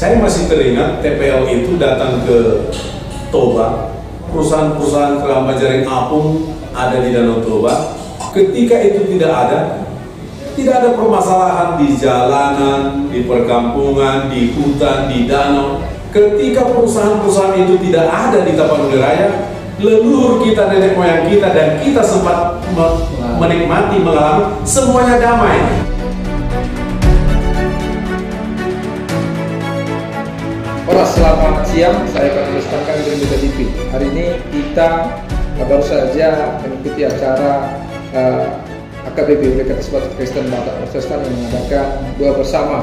Saya masih teringat TPL itu datang ke Toba, perusahaan-perusahaan keramba jaring apung ada di Danau Toba. Ketika itu tidak ada permasalahan di jalanan, di perkampungan, di hutan, di danau. Ketika perusahaan-perusahaan itu tidak ada di Tapanuli Raya, leluhur kita, nenek moyang kita, dan kita sempat menikmati, mengalami, semuanya damai. Selamat siang, saya akan meluncurkan Berita TV. Hari ini kita baru saja mengikuti acara AKBB Universitas Kristen Batak Protestan yang mengadakan doa bersama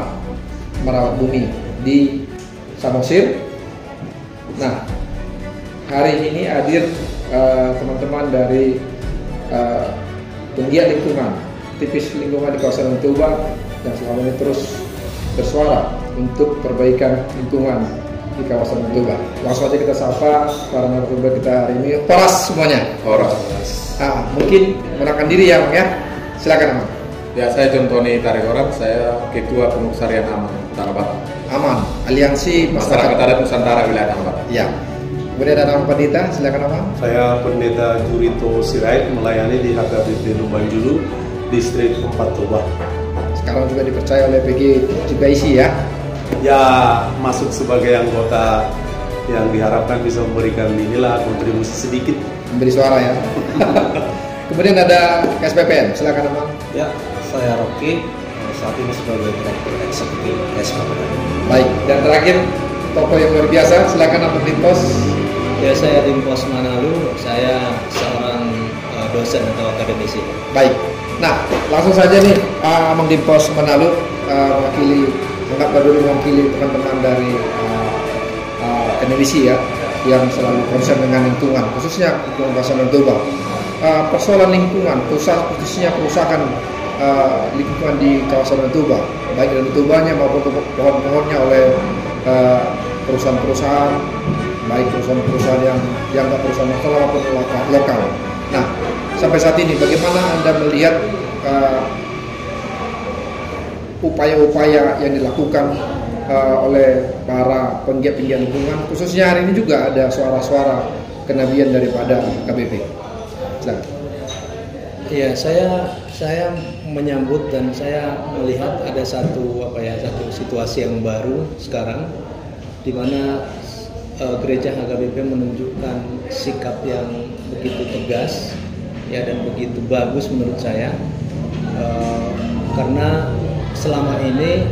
merawat bumi di Samosir. Nah, hari ini hadir teman-teman dari penggiat lingkungan, aktivis lingkungan di kawasan Toba yang selama ini terus bersuara untuk perbaikan lingkungan di kawasan Toba. Langsung aja kita sapa para narasumber kita hari ini. Poras semuanya. Poras. Mungkin menakan diri ya, Bang ya. Silakan, Bang. Ya, saya John Tony Tarekorat, saya Ketua Pengurus Harian Aman Tanah Batak. Aman, Aliansi Masyarakat Adat Nusantara Wilayah Tanah Batak. Ya. Kemudian ada Bang Pendeta, silakan Bang. Saya Pendeta Jurito Sirait, melayani di HKBP Lumbanjulu, Distrik 4 Toba. Sekarang juga dipercaya oleh PG Cibaisi ya. Ya, masuk sebagai anggota yang diharapkan bisa memberikan kontribusi sedikit. Memberi suara ya. Kemudian ada KSPPN, silakan Bang. Ya, saya Rocky, saat ini sebagai Direktur Eksekutif KSPPN. Baik, dan terakhir tokoh yang luar biasa, silakan Abang Dimpos. Ya, saya Dimpos Manalu, saya seorang dosen atau akademisi. Baik, nah langsung saja nih Abang Dimpos Manalu mewakili teman-teman dari akademisi ya, yang selalu konsen dengan lingkungan, khususnya lingkungan kawasan Toba. Persoalan lingkungan, khususnya kerusakan lingkungan di kawasan Toba, baik dari Tobanya maupun pohon-pohonnya oleh perusahaan-perusahaan, baik perusahaan-perusahaan yang dianggap perusahaan nasional maupun lokal. Nah, sampai saat ini bagaimana Anda melihat upaya-upaya yang dilakukan oleh para penggiat-penggiat lingkungan, khususnya hari ini juga ada suara-suara kenabian daripada KBP. Silakan. Iya, saya menyambut dan saya melihat ada satu situasi yang baru sekarang, di mana gereja HKBP menunjukkan sikap yang begitu tegas ya, dan begitu bagus menurut saya, karena selama ini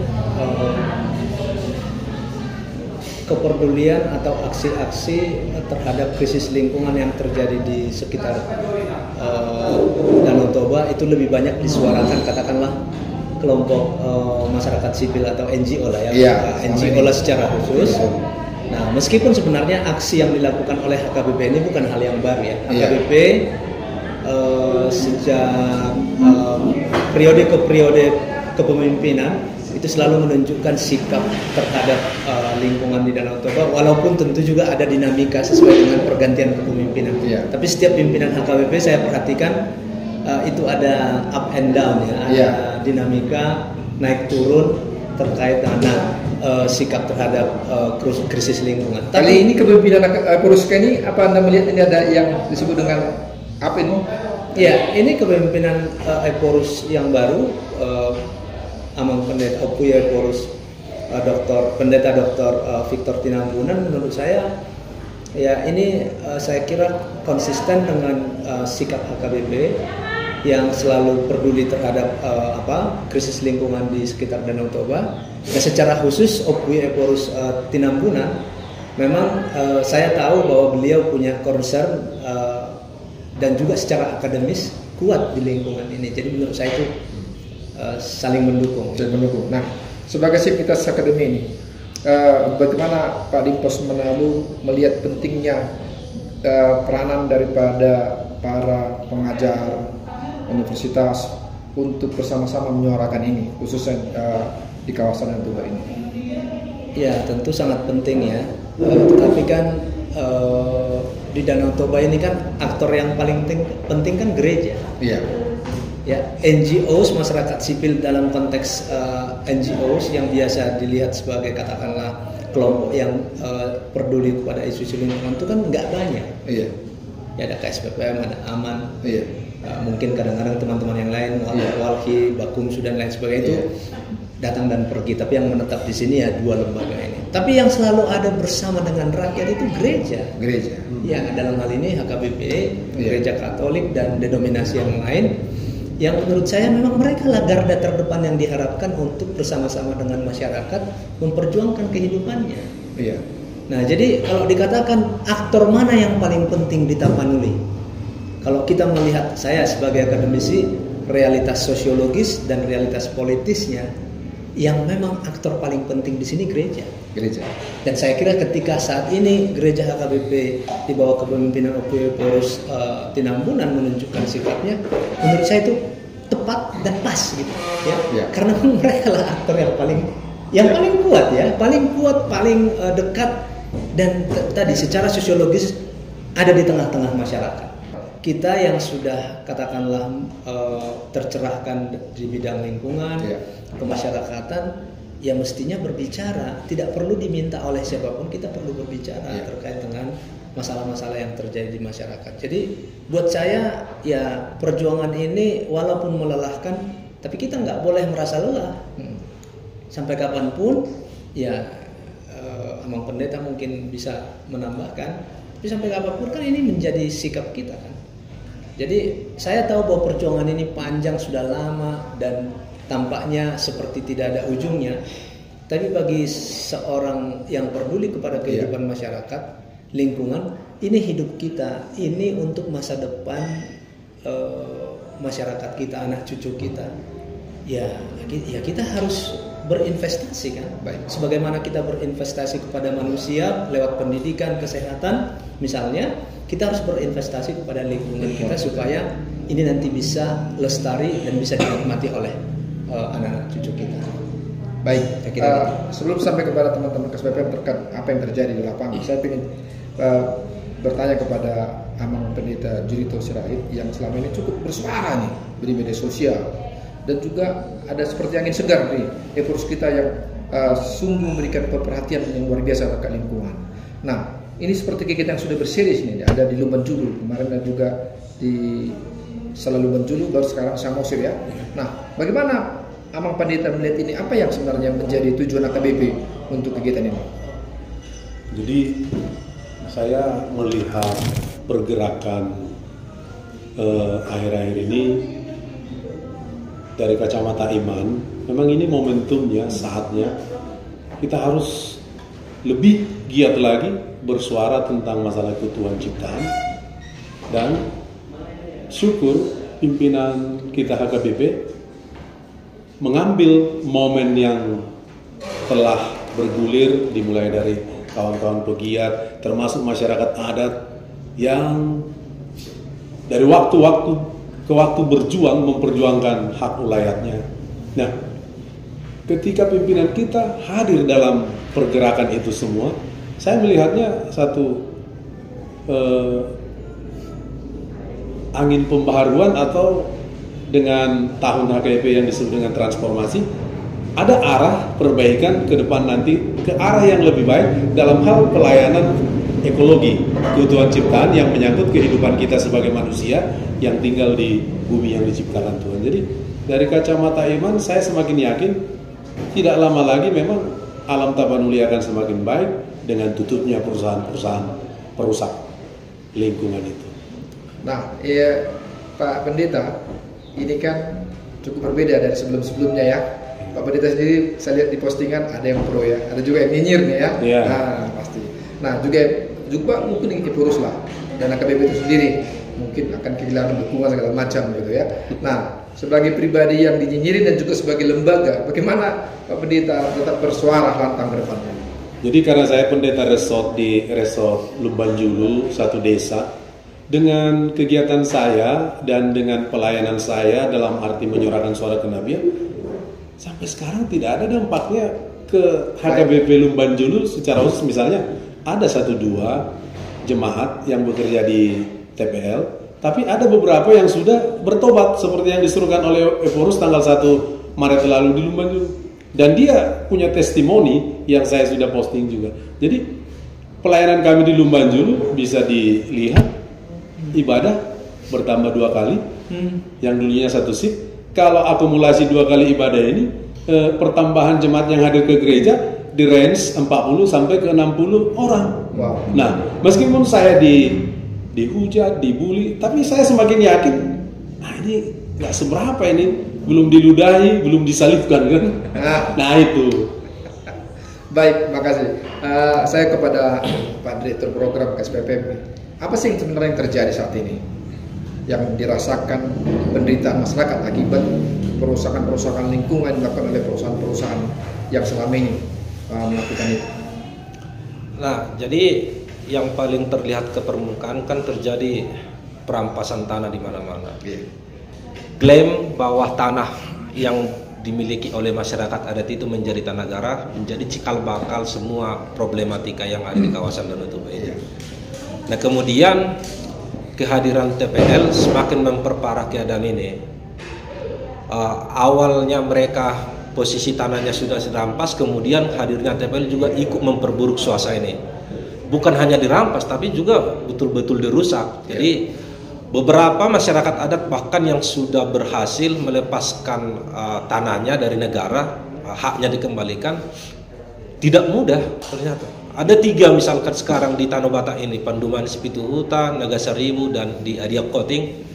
kepedulian atau aksi-aksi terhadap krisis lingkungan yang terjadi di sekitar Danau Toba itu lebih banyak disuarakan, katakanlah kelompok masyarakat sipil atau NGO lah ya, NGO lah secara khusus. Nah, meskipun sebenarnya aksi yang dilakukan oleh HKBP ini bukan hal yang baru ya. HKBP sejak periode ke periode kepemimpinan itu selalu menunjukkan sikap terhadap lingkungan di Danau Toba, walaupun tentu juga ada dinamika sesuai dengan pergantian kepemimpinan. Tapi setiap pimpinan HKBP saya perhatikan itu ada up and down ya, ada dinamika naik turun terkait dengan sikap terhadap krisis lingkungan. Kali ini kepemimpinan Purusca ini, apa Anda melihat ini ada yang disebut dengan apa ini? Ya, ini kepemimpinan Eporus yang baru, Amang Pendeta Opuya Eporus, Pendeta Dr. Victor Tinambunan. Menurut saya, ya ini saya kira konsisten dengan sikap HKBP yang selalu peduli terhadap krisis lingkungan di sekitar Danau Toba. Dan secara khusus Opuya Eporus Tinambunan, memang saya tahu bahwa beliau punya concern dan juga secara akademis kuat di lingkungan ini. Jadi menurut saya itu saling mendukung. Nah, sebagai sivitas akademi ini, bagaimana Pak Dimpos Manalu melihat pentingnya peranan daripada para pengajar universitas untuk bersama-sama menyuarakan ini, khususnya di kawasan Toba ini? Ya, tentu sangat penting ya. Tetapi kan di Danau Toba ini kan aktor yang paling penting kan gereja. Iya. Ya, NGOs, masyarakat sipil dalam konteks NGOs yang biasa dilihat sebagai katakanlah kelompok yang peduli kepada isu-isu lingkungan itu kan nggak banyak. Iya. Ya, ada KSPPM, ada Aman. Iya. Mungkin kadang-kadang teman-teman yang lain, Walhi, Bakumsu dan lain sebagainya itu datang dan pergi. Tapi yang menetap di sini ya dua lembaga ini. Tapi yang selalu ada bersama dengan rakyat itu gereja. Gereja. Ya, dalam hal ini HKBP, Gereja Katolik dan denominasi yang lain. Yang menurut saya memang mereka lah garda terdepan yang diharapkan untuk bersama-sama dengan masyarakat memperjuangkan kehidupannya. Iya. Nah, jadi kalau dikatakan aktor mana yang paling penting di Tapanuli? Kalau kita melihat, saya sebagai akademisi, realitas sosiologis dan realitas politisnya, yang memang aktor paling penting di sini gereja. Gereja. Dan saya kira ketika saat ini gereja HKBP di bawah kepemimpinan Opu Eporus Tinambunan menunjukkan sikapnya, menurut saya itu tepat dan pas gitu, ya. Karena mereka lah aktor yang paling kuat ya, paling dekat dan tadi secara sosiologis ada di tengah-tengah masyarakat. Kita yang sudah katakanlah tercerahkan di bidang lingkungan, kemasyarakatan, ya mestinya berbicara, tidak perlu diminta oleh siapapun, kita perlu berbicara terkait dengan masalah-masalah yang terjadi di masyarakat. Jadi buat saya ya perjuangan ini walaupun melelahkan, tapi kita nggak boleh merasa lelah. Sampai kapanpun ya Amang Pendeta mungkin bisa menambahkan, tapi sampai kapanpun kan ini menjadi sikap kita kan. Jadi saya tahu bahwa perjuangan ini panjang, sudah lama dan tampaknya seperti tidak ada ujungnya. Tapi bagi seorang yang peduli kepada kehidupan masyarakat, lingkungan, ini hidup kita, ini untuk masa depan masyarakat kita, anak cucu kita. Ya kita harus berinvestasi kan. Baik. Sebagaimana kita berinvestasi kepada manusia lewat pendidikan, kesehatan, misalnya, kita harus berinvestasi kepada lingkungan kita supaya ini nanti bisa lestari dan bisa dinikmati oleh anak-anak cucu kita. Baik, sebelum sampai kepada teman-teman KSPPM terkait apa yang terjadi di lapangan, saya ingin bertanya kepada Amang Pendeta Jurito Sirait yang selama ini cukup bersuara nih di media sosial dan juga ada seperti angin segar di Eporus kita yang sungguh memberikan perhatian yang luar biasa terkait lingkungan. Nah, ini seperti kegiatan yang sudah berseris nih, ada di Lumban Julu kemarin dan juga di Salah Lumban Julu, baru sekarang Samosir ya. Nah, bagaimana Amang Pendeta melihat ini? Apa yang sebenarnya menjadi tujuan AKBP untuk kegiatan ini? Jadi saya melihat pergerakan akhir-akhir ini dari kacamata iman, memang ini momentumnya, saatnya kita harus lebih giat lagi bersuara tentang masalah ketuhanan ciptaan, dan syukur pimpinan kita HKBP mengambil momen yang telah bergulir dimulai dari kawan-kawan pegiat termasuk masyarakat adat yang dari waktu ke waktu berjuang memperjuangkan hak ulayatnya. Nah, ketika pimpinan kita hadir dalam pergerakan itu semua, saya melihatnya satu angin pembaharuan atau dengan tahun HKBP yang disebut dengan transformasi, ada arah perbaikan ke depan nanti ke arah yang lebih baik dalam hal pelayanan ekologi, kebutuhan ciptaan yang menyangkut kehidupan kita sebagai manusia yang tinggal di bumi yang diciptakan Tuhan. Jadi dari kacamata iman saya semakin yakin tidak lama lagi memang alam Tapanuli akan semakin baik dengan tutupnya perusahaan-perusahaan perusak lingkungan itu. Nah, ya Pak Pendeta, ini kan cukup berbeda dari sebelum-sebelumnya ya. Pak Pendeta sendiri saya lihat di postingan ada yang pro ya, ada juga yang nyinyir nih ya. Yeah. Nah, pasti. Nah, juga mungkin yang Eporus lah dan AKBP itu sendiri mungkin akan kehilangan dukungan segala macam gitu ya. Nah, sebagai pribadi yang dinyinyirin dan juga sebagai lembaga, bagaimana Pak Pendeta tetap bersuara lantang ke depannya? Jadi karena saya pendeta resort di resort Lumban Julu, satu desa, dengan kegiatan saya dan dengan pelayanan saya dalam arti menyuarakan suara kenabian, sampai sekarang tidak ada dampaknya ke HKBP Lumban Julu secara khusus. Misalnya ada 1-2 jemaat yang bekerja di TPL, tapi ada beberapa yang sudah bertobat seperti yang disuruhkan oleh Eporus tanggal 1 Maret lalu di Lumban Julu. Dan dia punya testimoni yang saya sudah posting juga. Jadi pelayanan kami di Lumbanjulu bisa dilihat, ibadah bertambah 2 kali, yang dulunya 1 shift. Kalau akumulasi 2 kali ibadah ini, pertambahan jemaat yang hadir ke gereja di range 40 sampai ke 60 orang. Wow. Nah, meskipun saya dihujat, dibully, tapi saya semakin yakin, nah ini nggak seberapa ini, belum diludahi, belum disalibkan kan? Nah itu. Baik, makasih. Saya kepada Pak Direktur Program KSPPM, apa sih yang sebenarnya yang terjadi saat ini? Yang dirasakan penderitaan masyarakat akibat perusahaan-perusahaan lingkungan yang dilakukan oleh perusahaan-perusahaan yang selama ini melakukan itu. Nah, jadi yang paling terlihat ke permukaan kan terjadi perampasan tanah di mana-mana. Klaim bahwa tanah yang dimiliki oleh masyarakat adat itu menjadi tanah negara, menjadi cikal bakal semua problematika yang ada di kawasan Danau Toba ini. Nah, kemudian kehadiran TPL semakin memperparah keadaan ini. Awalnya mereka posisi tanahnya sudah dirampas, kemudian hadirnya TPL juga ikut memperburuk suasana ini. Bukan hanya dirampas, tapi juga betul-betul dirusak. Jadi beberapa masyarakat adat bahkan yang sudah berhasil melepaskan tanahnya dari negara, haknya dikembalikan, tidak mudah ternyata. Ada 3 misalkan sekarang di Tanah Batak ini, Pandumanis Pituhutan, Nagasaribu, dan di Adiak Koting,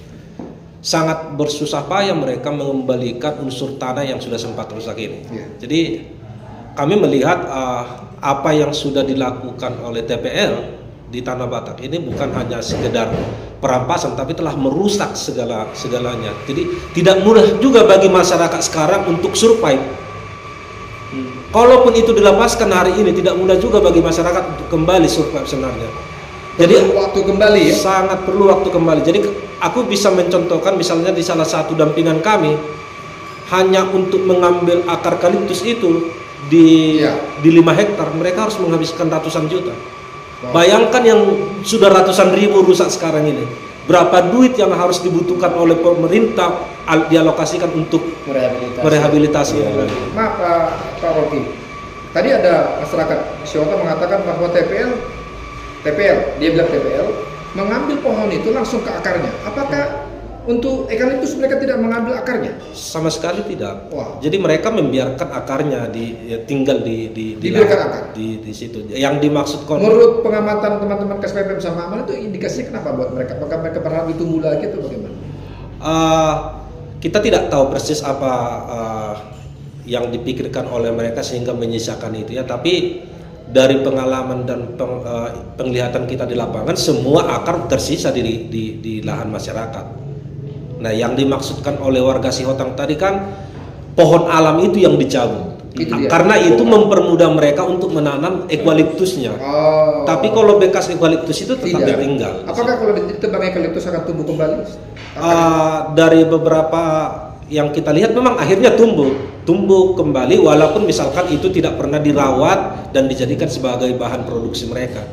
sangat bersusah payah mereka mengembalikan unsur tanah yang sudah sempat rusak ini. Jadi kami melihat apa yang sudah dilakukan oleh TPL di Tanah Batak ini bukan hanya sekedar perampasan, tapi telah merusak segalanya. Jadi tidak mudah juga bagi masyarakat sekarang untuk survive. Kalaupun itu dilepaskan hari ini, tidak mudah juga bagi masyarakat untuk kembali survive sebenarnya. Jadi perlu waktu kembali ya? Sangat perlu waktu kembali. Jadi aku bisa mencontohkan misalnya di salah satu dampingan kami, hanya untuk mengambil akar eukaliptus itu di 5 hektar mereka harus menghabiskan ratusan juta. Bayangkan yang sudah ratusan ribu rusak sekarang ini, berapa duit yang harus dibutuhkan oleh pemerintah dialokasikan untuk merehabilitasi. Maaf Pak Rocky, tadi ada masyarakat Siota mengatakan bahwa TPL, dia bilang TPL mengambil pohon itu langsung ke akarnya. Apakah untuk eukaliptus mereka tidak mengambil akarnya? Sama sekali tidak. Wah. Jadi mereka membiarkan akarnya tinggal di situ. Yang dimaksud menurut pengamatan teman-teman KSPPM sama Amal itu indikasinya kenapa buat mereka? Apakah mereka berharap tumbuh lagi atau bagaimana? Kita tidak tahu persis apa yang dipikirkan oleh mereka sehingga menyisakan itu ya. Tapi dari pengalaman dan penglihatan kita di lapangan, semua akar tersisa di lahan masyarakat. Nah, yang dimaksudkan oleh warga Sihotang tadi kan pohon alam itu yang dicabut. Karena itu mempermudah mereka untuk menanam eukaliptusnya. Tapi kalau bekas eukaliptus itu tetap ditinggal. Apakah kalau ditebang eukaliptus akan tumbuh kembali? Dari beberapa yang kita lihat memang akhirnya tumbuh kembali, walaupun misalkan itu tidak pernah dirawat dan dijadikan sebagai bahan produksi mereka.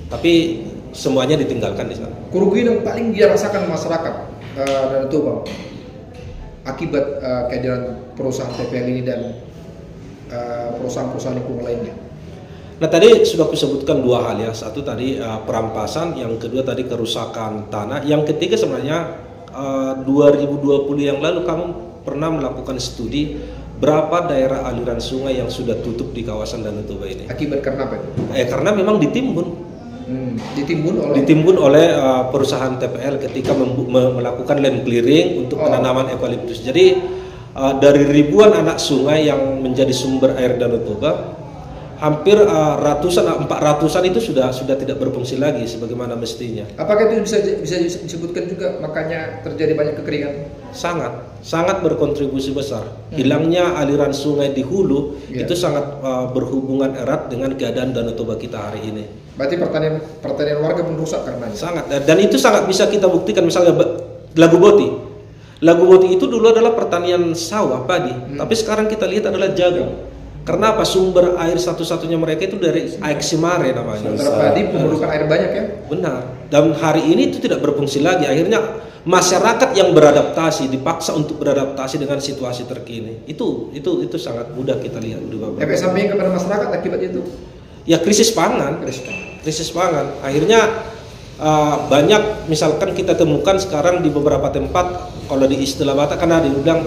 Tapi semuanya ditinggalkan di sana. Kerugian yang paling dirasakan masyarakat Danau Toba akibat kehadiran perusahaan TPL ini dan perusahaan-perusahaan lingkungan lainnya. Nah, tadi sudah aku sebutkan 2 hal ya. Satu tadi perampasan, yang kedua tadi kerusakan tanah, yang ketiga sebenarnya 2020 yang lalu kamu pernah melakukan studi berapa daerah aliran sungai yang sudah tutup di kawasan Danau Toba ini. Akibat karena apa itu? Karena memang ditimbun. Ditimbun oleh perusahaan TPL ketika melakukan land clearing untuk penanaman eukaliptus. Jadi dari ribuan anak sungai yang menjadi sumber air Danau Toba, hampir 400-an itu sudah tidak berfungsi lagi sebagaimana mestinya. Apakah itu bisa disebutkan juga makanya terjadi banyak kekeringan? Sangat berkontribusi besar. Hilangnya aliran sungai di hulu itu sangat berhubungan erat dengan keadaan Danau Toba kita hari ini. Berarti pertanian warga pun rusak karenanya. Sangat, dan itu sangat bisa kita buktikan misalnya Lagu Boti itu dulu adalah pertanian sawah padi, tapi sekarang kita lihat adalah jagung. Karena apa? Sumber air satu-satunya mereka itu dari Aik Simare namanya. Sementara padi memerlukan air banyak ya? Benar. Dan hari ini itu tidak berfungsi lagi. Akhirnya masyarakat yang beradaptasi dipaksa untuk beradaptasi dengan situasi terkini. Itu sangat mudah kita lihat di beberapa. Efek samping kepada masyarakat akibat itu? Ya krisis pangan. Krisis pangan. Akhirnya banyak misalkan kita temukan sekarang di beberapa tempat, kalau di istilah Batak kan ada dibilang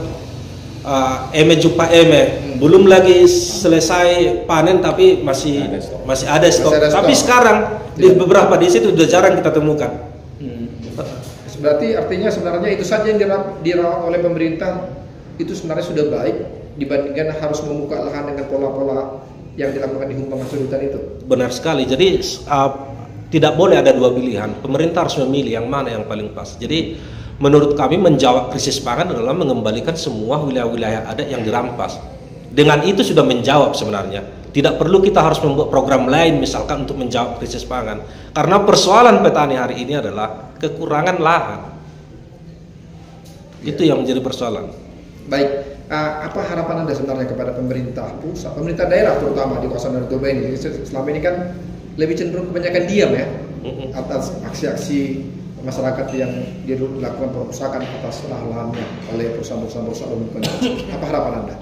eme jumpa eme, belum lagi selesai panen tapi masih ada stok. Tapi sekarang di beberapa di situ sudah jarang kita temukan. Berarti artinya sebenarnya itu saja yang dirawat oleh pemerintah itu sebenarnya sudah baik dibandingkan harus membuka lahan dengan pola-pola yang dilakukan di hukum hutan itu. Benar sekali. Jadi tidak boleh ada dua pilihan. Pemerintah harus memilih yang mana yang paling pas. Jadi menurut kami menjawab krisis pangan adalah mengembalikan semua wilayah-wilayah adat yang dirampas. Dengan itu sudah menjawab sebenarnya. Tidak perlu kita harus membuat program lain misalkan untuk menjawab krisis pangan. Karena persoalan petani hari ini adalah kekurangan lahan. Itu yang menjadi persoalan. Baik, apa harapan Anda sebenarnya kepada pemerintah pusat, pemerintah daerah terutama di kawasan Danau Toba ini? Selama ini kan lebih cenderung kebanyakan diam ya atas aksi-aksi masyarakat yang dilakukan perusakan atas lahan-lahannya oleh perusahaan-perusahaan bukan. Apa harapan Anda?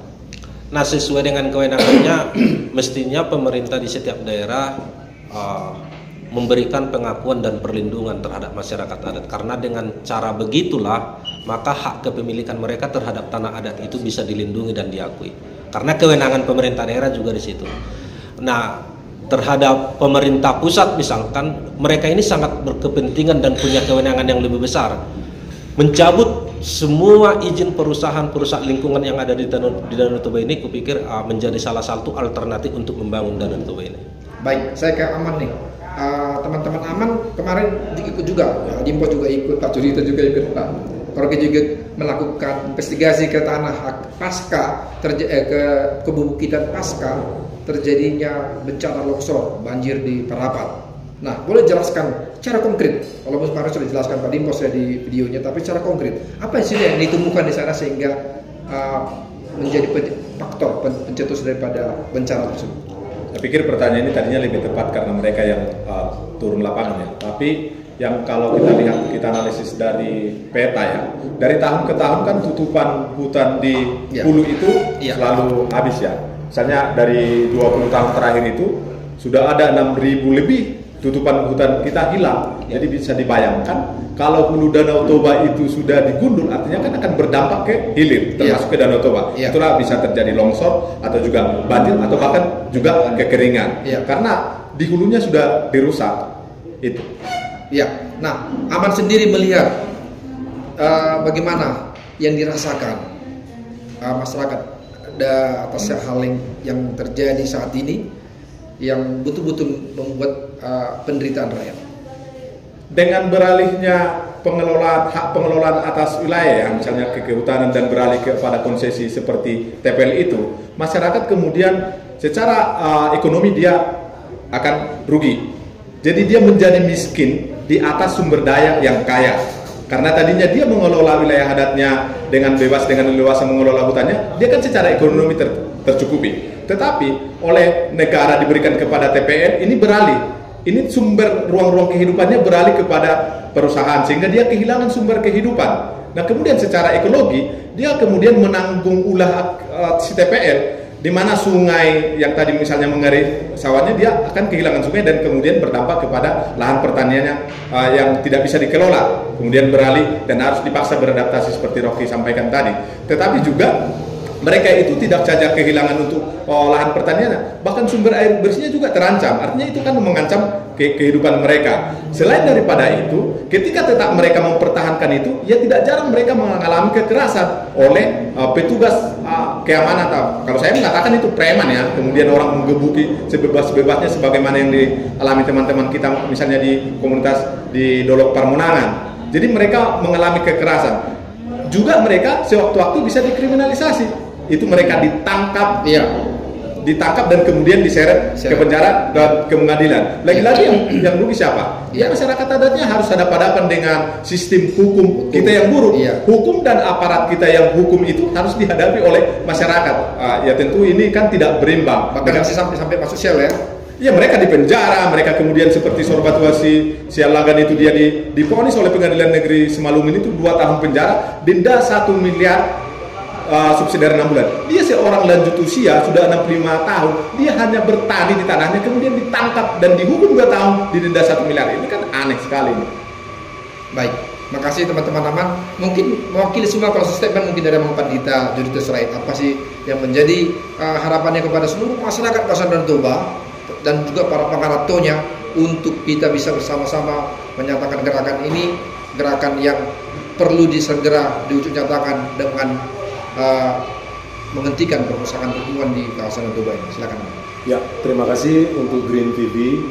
Nah, sesuai dengan kewenangannya, mestinya pemerintah di setiap daerah memberikan pengakuan dan perlindungan terhadap masyarakat adat. Karena dengan cara begitulah, maka hak kepemilikan mereka terhadap tanah adat itu bisa dilindungi dan diakui. Karena kewenangan pemerintah daerah juga di situ. Nah, terhadap pemerintah pusat misalkan, mereka ini sangat berkepentingan dan punya kewenangan yang lebih besar. Mencabut semua izin perusahaan lingkungan yang ada di Danau Toba ini, kupikir menjadi salah satu alternatif untuk membangun Danau Toba ini. Baik, saya ke Aman nih. Teman-teman Aman kemarin ikut juga, Dimpo juga ikut, Pak Jurito juga ikut, Pak Rocky juga melakukan investigasi ke tanah pasca ke Bubukitan pasca terjadinya bencana longsor banjir di Parapat. Nah, boleh jelaskan secara konkret, walaupun kemarin sudah dijelaskan Pak Dimpo ya di videonya, tapi secara konkret apa sih yang ditemukan di sana sehingga menjadi faktor pencetus daripada bencana tersebut? Saya pikir pertanyaan ini tadinya lebih tepat karena mereka yang turun lapangan ya. Tapi yang kalau kita lihat, kita analisis dari peta ya, dari tahun ke tahun kan tutupan hutan di hulu itu selalu habis ya. Misalnya dari 20 tahun terakhir itu sudah ada 6.000 lebih tutupan hutan kita hilang. Jadi bisa dibayangkan kalau hulu Danau Toba itu sudah digundul, artinya kan akan berdampak ke hilir, termasuk ke Danau Toba. Itulah bisa terjadi longsor atau juga banjir atau bahkan juga kekeringan. Karena di hulunya sudah dirusak. Itu. Ya. Nah, Aman sendiri melihat bagaimana yang dirasakan masyarakat atas hal yang terjadi saat ini, yang betul-betul membuat penderitaan rakyat. Dengan beralihnya hak pengelolaan atas wilayah, misalnya ke kehutanan dan beralih kepada konsesi seperti TPL itu, masyarakat kemudian secara ekonomi dia akan rugi. Jadi dia menjadi miskin di atas sumber daya yang kaya. Karena tadinya dia mengelola wilayah adatnya dengan bebas, dengan leluasa mengelola hutannya, dia kan secara ekonomi tercukupi. Tetapi oleh negara diberikan kepada TPL, ini beralih. Ini sumber ruang-ruang kehidupannya beralih kepada perusahaan, sehingga dia kehilangan sumber kehidupan. Nah, kemudian secara ekologi, dia kemudian menanggung ulah si TPL, di mana sungai yang tadi misalnya mengairi sawahnya, dia akan kehilangan sungai dan kemudian berdampak kepada lahan pertaniannya yang tidak bisa dikelola, kemudian beralih dan harus dipaksa beradaptasi seperti Rocky sampaikan tadi. Tetapi juga mereka itu tidak saja kehilangan untuk lahan pertanian, bahkan sumber air bersihnya juga terancam. Artinya itu kan mengancam kehidupan mereka. Selain daripada itu, ketika tetap mereka mempertahankan itu, ya tidak jarang mereka mengalami kekerasan oleh petugas keamanan, atau kalau saya mengatakan itu preman ya. Kemudian orang menggebuki sebebas-bebasnya sebagaimana yang dialami teman-teman kita misalnya di komunitas di Dolok Parmunangan. Jadi mereka mengalami kekerasan. Juga mereka sewaktu-waktu bisa dikriminalisasi. Itu mereka ditangkap, ditangkap dan kemudian diseret ke penjara dan ke pengadilan. Lagi-lagi yang rugi siapa? Ya masyarakat adatnya harus hadapan dengan sistem hukum kita yang buruk. Hukum dan aparat kita yang hukum itu harus dihadapi oleh masyarakat. Ya tentu ini kan tidak berimbang. Bahkan sampai masuk sel ya. Ya mereka dipenjara, mereka kemudian seperti Sorbatwasi Sialagan itu dia divonis oleh Pengadilan Negeri Simalungun itu 2 tahun penjara, denda 1 miliar subsidi dari 6 bulan. Dia seorang lanjut usia, sudah 65 tahun, dia hanya bertani di tanahnya, kemudian ditangkap dan dihukum 2 tahun, didenda 1 miliar. Ini kan aneh sekali. Baik, makasih teman-teman. Mungkin mewakili semua proses statement mungkin dari Mang Pandita Judita Sirait, apa sih yang menjadi harapannya kepada seluruh masyarakat kawasan Danau Toba dan juga para pengaratonya untuk kita bisa bersama-sama menyatakan gerakan ini, gerakan yang perlu disegera diwujud nyatakan dengan menghentikan perusakan lingkungan di kawasan Danau Toba ini. Silakan. Ya, terima kasih untuk Green TV,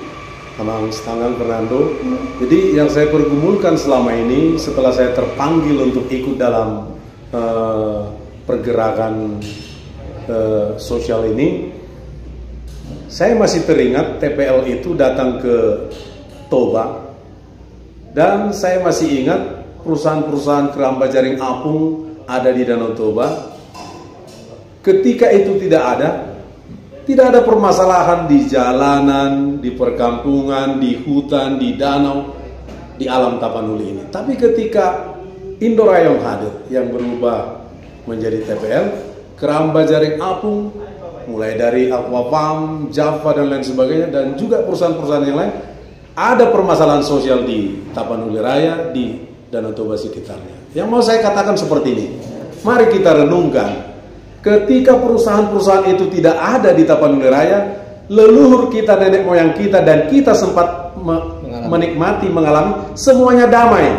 Amang Stangan Fernando. Jadi yang saya pergumulkan selama ini setelah saya terpanggil untuk ikut dalam pergerakan sosial ini, saya masih teringat TPL itu datang ke Toba, dan saya masih ingat perusahaan-perusahaan keramba jaring apung ada di Danau Toba. Ketika itu tidak ada permasalahan di jalanan, di perkampungan, di hutan, di danau, di alam Tapanuli ini. Tapi ketika Indorayong hadir yang berubah menjadi TPL, keramba jaring apung, mulai dari Aquafarm, Java dan lain sebagainya, dan juga perusahaan-perusahaan yang lain, ada permasalahan sosial di Tapanuli Raya, di Danau Toba sekitarnya. Yang mau saya katakan seperti ini, mari kita renungkan. Ketika perusahaan-perusahaan itu tidak ada di Tapanuli Raya, leluhur kita, nenek moyang kita, dan kita sempat mengalami, semuanya damai.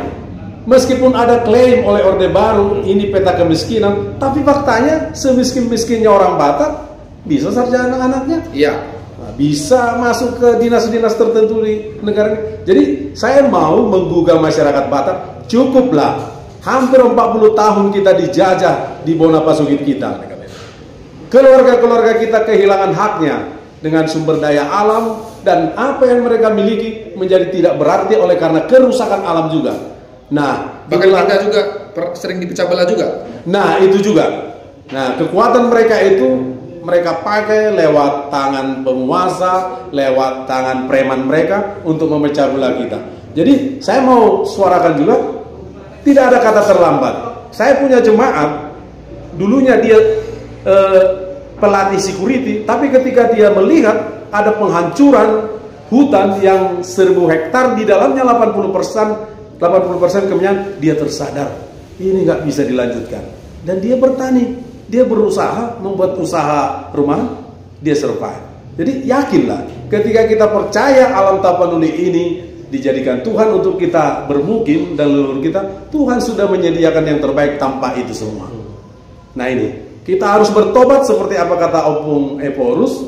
Meskipun ada klaim oleh Orde Baru, ini peta kemiskinan, tapi faktanya semiskin-miskinnya orang Batak bisa sarjana anak-anaknya. Iya. Bisa masuk ke dinas-dinas tertentu di negara ini. Jadi saya mau menggugah masyarakat Batak, cukuplah. Hampir 40 tahun kita dijajah di bona pasugit kita. Keluarga-keluarga kita kehilangan haknya dengan sumber daya alam, dan apa yang mereka miliki menjadi tidak berarti oleh karena kerusakan alam juga. Nah, bahkan kita juga sering dipecah belah juga. Nah, itu juga. Nah, kekuatan mereka itu mereka pakai lewat tangan penguasa, lewat tangan preman mereka untuk memecah belah kita. Jadi, saya mau suarakan juga, tidak ada kata terlambat. Saya punya jemaat, dulunya dia pelatih security, tapi ketika dia melihat ada penghancuran hutan yang 1000 hektar, di dalamnya 80% kemudian dia tersadar, ini nggak bisa dilanjutkan, dan dia bertani, dia berusaha membuat usaha rumah, dia survive. Jadi yakinlah, ketika kita percaya alam Tapanuli ini dijadikan Tuhan untuk kita bermukim dan leluhur kita, Tuhan sudah menyediakan yang terbaik tanpa itu semua. Nah ini, kita harus bertobat seperti apa kata Opung Eporus.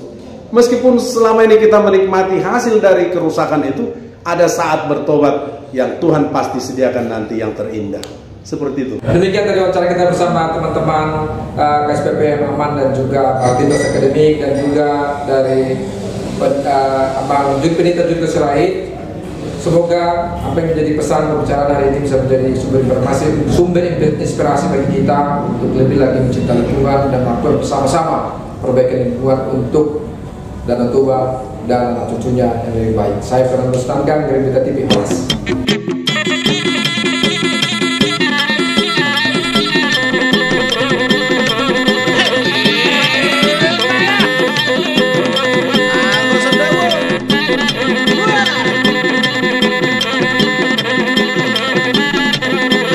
Meskipun selama ini kita menikmati hasil dari kerusakan itu, ada saat bertobat yang Tuhan pasti sediakan nanti yang terindah. Seperti itu. Demikian tadi wawancara kita bersama teman-teman KSPP Aman dan juga Tindos Akademik, dan juga dari Abang Judita Sirait. Semoga apa yang menjadi pesan pembicaraan hari ini bisa menjadi sumber inspirasi bagi kita untuk lebih lagi mencinta lingkungan dan melakukan bersama-sama perbaikan lingkungan untuk Danau Toba dan cucunya yang lebih baik. Saya Fernando Stankan, Green TV.